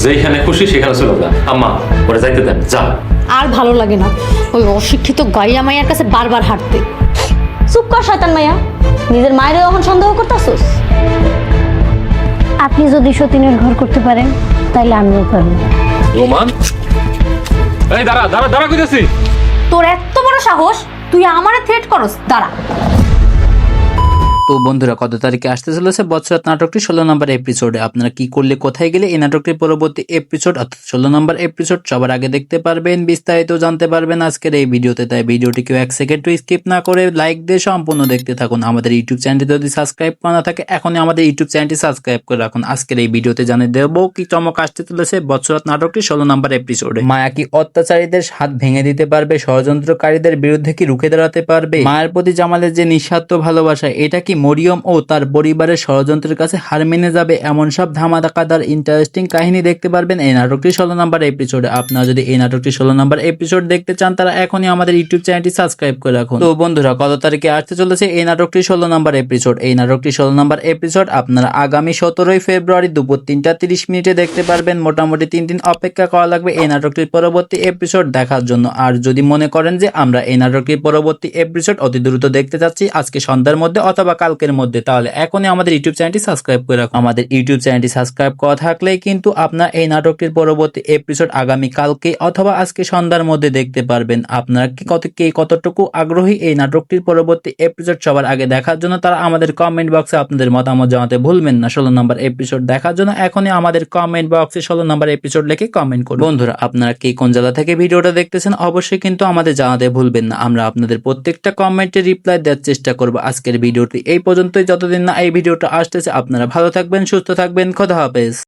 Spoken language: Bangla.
যেখানে খুশি সেখানে চলে যা। আম্মা ওরা যাইতে দেন, যা। আর ভালো লাগে না ওই অশিক্ষিত গাইয়া মাইয়ার কাছে বারবার হাঁটতে। চুপ কর শয়তান মাইয়া, নিজের মায়েরও এখন সন্দেহ করতেছস? আপনি যদি সতীনের ঘর করতে পারেন তাইলে আমিও পারবো। রোমান, এই দাঁড়া দাঁড়া দাঁড়া কইতেছি। তোর এত বড় সাহস, তুই আমারে থ্রেট করস? দাঁড়া। তো বন্ধুরা, কত তারিখে আসতে চলেছে বৎসরাত নাটকটি 16 নম্বর এপিসোডে। আপনারা কি করলে কোথায় গেলে এই নাটকটির পরবর্তী এপিসোড অর্থাৎ 16 নম্বর এপিসোড সবার আগে দেখতে পারবেন, বিস্তারিত জানতে পারবেন আজকের এই ভিডিওতে। তাই ভিডিওটি কেউ 1 সেকেন্ড স্কিপ না করে লাইক দিয়ে সম্পূর্ণ দেখতে থাকুন। আমাদের ইউটিউব চ্যানেলটি যদি সাবস্ক্রাইব করা না থাকে এখনই আমাদের ইউটিউব চ্যানেলটি সাবস্ক্রাইব করে রাখুন। আজকের এই ভিডিওতে জানিয়ে দেবো কি চমক আসতে চলেছে বৎসরাত নাটকটি 16 নম্বর এপিসোডে। মায়া কি অত্যাচারীদের হাত ভেঙে দিতে পারবে? ষড়যন্ত্রকারীদের বিরুদ্ধে কি রুখে দাঁড়াতে পারবে? মায়ের প্রতি জামালের যে নিঃস্বার্থ ভালোবাসা, এটা কি মরিয়ম ও তার পরিবারের ষড়যন্ত্রের কাছে হার মেনে যাবে? এমন সব ধামাকাদার ইন্টারেস্টিং কাহিনী দেখতে পারবেন এই নাটকটি 16 নম্বর এপিসোডে। আপনারা যদি এই নাটকটি 16 নম্বর এপিসোড দেখতে চান তারা এখনই আমাদের ইউটিউব চ্যানেলটি সাবস্ক্রাইব করে রাখুন। তো বন্ধুরা, কত তারিখে আসতে চলেছে এই নাটকটি 16 নম্বর এপিসোড? এই নাটকটি 16 নম্বর এপিসোড আপনারা আগামী 17 ফেব্রুয়ারি দুপুর 3টা 30 মিনিটে দেখতে পারবেন। মোটামুটি 3 দিন অপেক্ষা করা লাগবে এই নাটকটির পরবর্তী এপিসোড দেখার জন্য। আর যদি মনে করেন যে আমরা এই নাটকটির পরবর্তী এপিসোড অতি দ্রুত দেখতে যাচ্ছি আজকে সন্ধ্যার মধ্যে অথবা কালকের মধ্যে, তাহলে এখনই আমাদের ইউটিউব চ্যানেলটি সাবস্ক্রাইব করে রাখুন। আমাদের ইউটিউব চ্যানেলটি সাবস্ক্রাইব করা থাকলেই কিন্তু আপনার এই নাটকটির পরবর্তী এপিসোড আগামী কালকে অথবা আজকে সন্ধ্যার মধ্যে দেখতে পারবেন। আপনারা কতটুকু আগ্রহী এই নাটকটির পরবর্তী এপিসোড সবার আগে দেখার জন্য তারা আমাদের কমেন্ট বক্সে আপনাদের মতামত জানাতে ভুলবেন না। 16 নম্বর এপিসোড দেখার জন্য এখনই আমাদের কমেন্ট বক্সে 16 নম্বর এপিসোড লিখে কমেন্ট করুন। বন্ধুরা, আপনারা কে কোন জেলা থেকে ভিডিওটা দেখতেছেন অবশ্যই কিন্তু আমাদের জানাতে ভুলবেন না। আমরা আপনাদের প্রত্যেকটা কমেন্টে রিপ্লাই দেওয়ার চেষ্টা করব। আজকের ভিডিওটি এই পর্যন্তই। যতদিন না এই ভিডিওটা আসতেছে আপনারা ভালো থাকবেন, সুস্থ থাকবেন। খোদা হাফেজ।